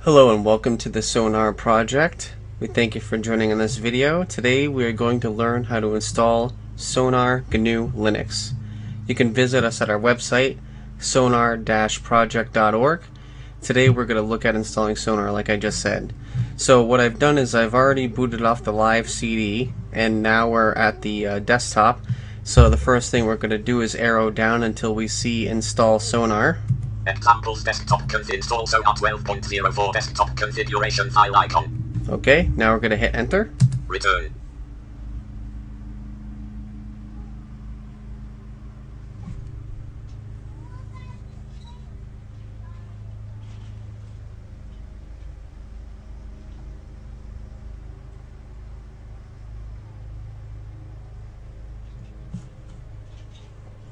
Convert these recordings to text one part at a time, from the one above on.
Hello and welcome to the Sonar project. We thank you for joining in this video. Today we are going to learn how to install Sonar GNU Linux. You can visit us at our website sonar-project.org. Today we're going to look at installing Sonar like I just said. So what I've done is I've already booted off the live CD and now we're at the desktop. So the first thing we're going to do is arrow down until we see install Sonar. Examples desktop conf install Sonar 12.04 desktop configuration file icon. Okay, now we're going to hit enter. Return.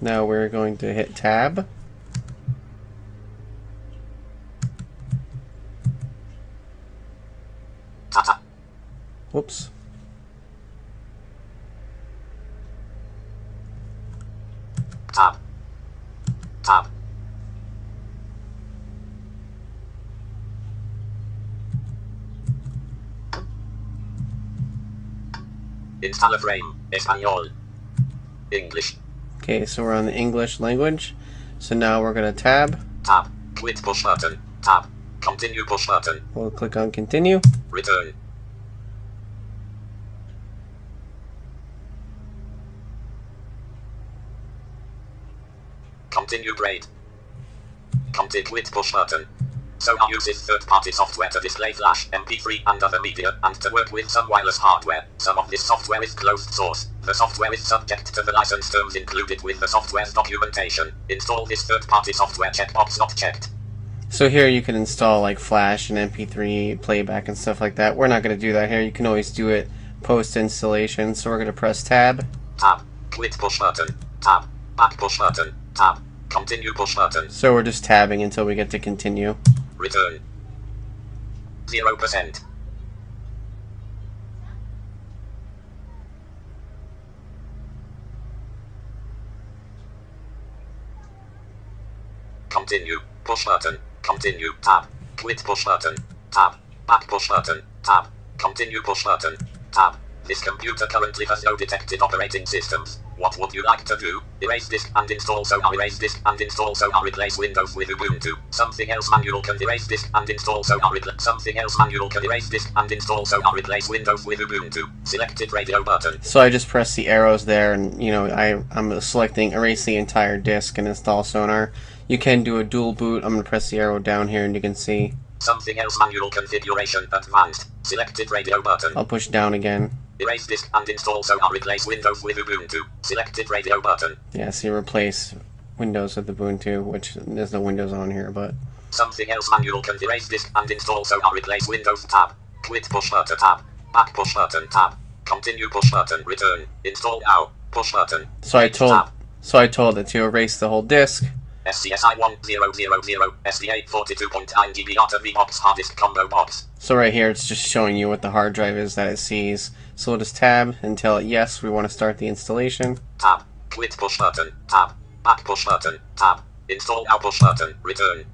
Now we're going to hit tab. Tata. Whoops. Tab. Tab. Installer frame. Espanol. English. Okay, so we're on the English language. So now we're going to tab. Tab. Quit push button. Tab. Continue push button. We'll click on continue. Return. Continue grade. Quit push button. Sonar uses third-party software to display Flash, MP3 and other media, and to work with some wireless hardware. Some of this software is closed source. The software is subject to the license terms included with the software's documentation. Install this third-party software checkbox not checked. So here you can install like Flash and MP3 playback and stuff like that. We're not going to do that here. You can always do it post-installation. So we're going to press tab. Tab. Quit push button. Tab. Back push button. Tab. Continue push button. So we're just tabbing until we get to continue. Return. 0%. Continue. Push button. Continue. Tab. Quit push button. Tab. Back push button. Tab. Continue push button. Tab. This computer currently has no detected operating systems. What would you like to do? Erase disk and install Sonar. Erase disk and install Sonar. Replace Windows with Ubuntu. Something else manual can erase disk and install Sonar. Something else manual can erase disk and install Sonar. Replace Windows with Ubuntu. Selected radio button. So I just press the arrows there and I'm selecting erase the entire disk and install Sonar. You can do a dual boot. I'm going to press the arrow down here and you can see. Something else manual configuration advanced. Selected radio button. I'll push down again. Erase disk and install Sonar. Replace Windows with Ubuntu. Selected radio button. Yeah, so you replace Windows with Ubuntu, which there's no Windows on here, but. Something else manual can erase disk and install Sonar. Replace Windows tab. Quit push button tab. Back push button tab. Continue push button. Return. Install now. Push button. So I told it to erase the whole disk. SCSI 1000 SDA 42.9 GB data VBox hard disk combo box. So right here it's just showing you what the hard drive is that it sees. So we'll just tab and tell it yes, we want to start the installation. Tab. Quit push button. Tab. Back push button. Tab. Install now push button. Return.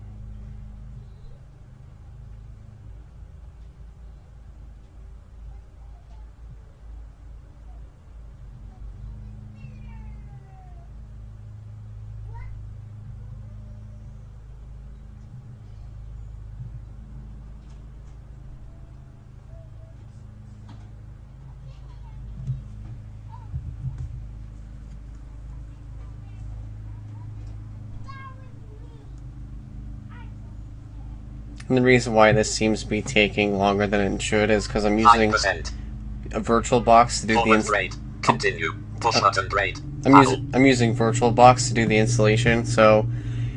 And the reason why this seems to be taking longer than it should is because I'm using 5%. a VirtualBox to do the Continue. Push button grade. I'm using VirtualBox to do the installation, so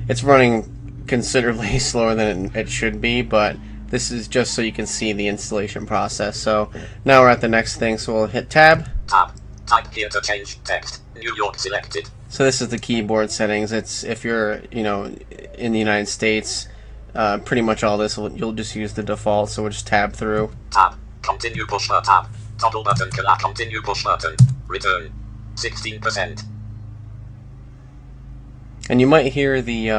it's running considerably slower than it should be, but this is just so you can see the installation process. So now we're at the next thing, so we'll hit tab. Tab. Type here to change text. New York selected. So this is the keyboard settings. It's if you're in the United States, pretty much all this you'll just use the default. So we'll just tab through. Tab. Continue push button. Tab. Toggle button. Continue push button. Return. 16%. And you might hear the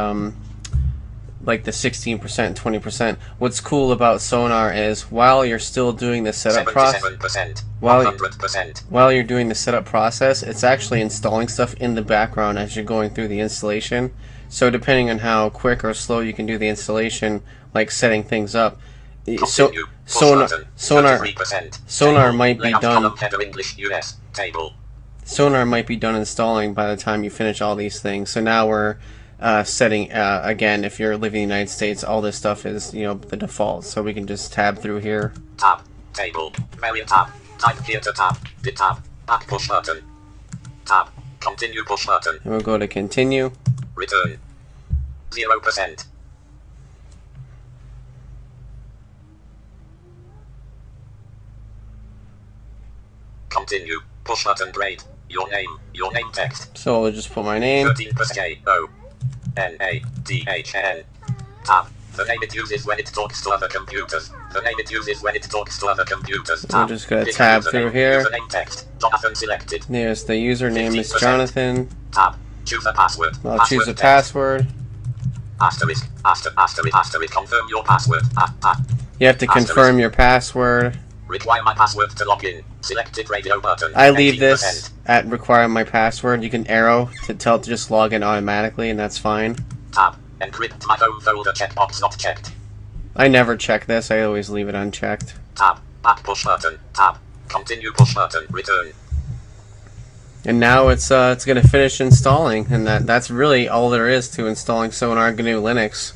like the 16%, 20%. What's cool about sonar is while you're still doing the setup process, 77%, while 100%. while you're doing the setup process, it's actually installing stuff in the background as you're going through the installation. So depending on how quick or slow you can do the installation, like setting things up, so Continue. Push sonar button. sonar 33%. sonar Table. might be Layout done. column header English US. Table. Sonar might be done installing by the time you finish all these things. So now we're setting again. If you're living in the United States, all this stuff is the default. So we can just tab through here. Tab. Table. Variant tab. Type here to tab. Did tab. Back push button. Tab. Continue push button. And we'll go to continue. Return. 0%. Continue. Push button grade. Your name. Your name text. So we'll just put my name. 13% K-O-N-A-D-H-N. Tab. The name it uses when it talks to other computers. The name it uses when it talks to other computers. We're Tab. just gonna Pick tab username. through here. Username text. Jonathan selected. There's the username is 15%. Jonathan. Tab. Choose a password. I'll choose a text. password. Asterisk. Asterisk. Confirm your password. You have to confirm your password. Require my password to log in. Selected radio button. I leave 18%. this at require my password. You can arrow to tell it to just log in automatically, and that's fine. Tab. Encrypt my home folder checkbox not checked. I never check this. I always leave it unchecked. Tab. Back push button. Tab. Continue push button. Return. And now it's going to finish installing, and that's really all there is to installing Sonar GNU Linux.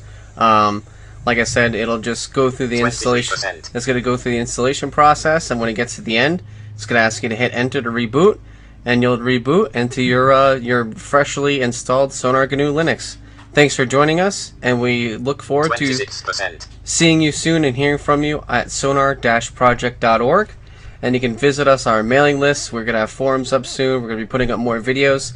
Like I said, it'll just go through the installation. 23%. It's going to go through the installation process, and when it gets to the end, it's going to ask you to hit enter to reboot, and you'll reboot into your freshly installed Sonar GNU Linux. Thanks for joining us, and we look forward 26%. to seeing you soon and hearing from you at sonar-project.org. And you can visit us on our mailing list. We're going to have forums up soon. We're going to be putting up more videos.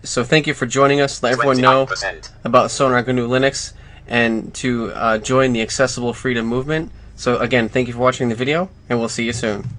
So thank you for joining us. Let everyone know 29%. about Sonar GNU Linux and to join the Accessible Freedom Movement. So again, thank you for watching the video, and we'll see you soon.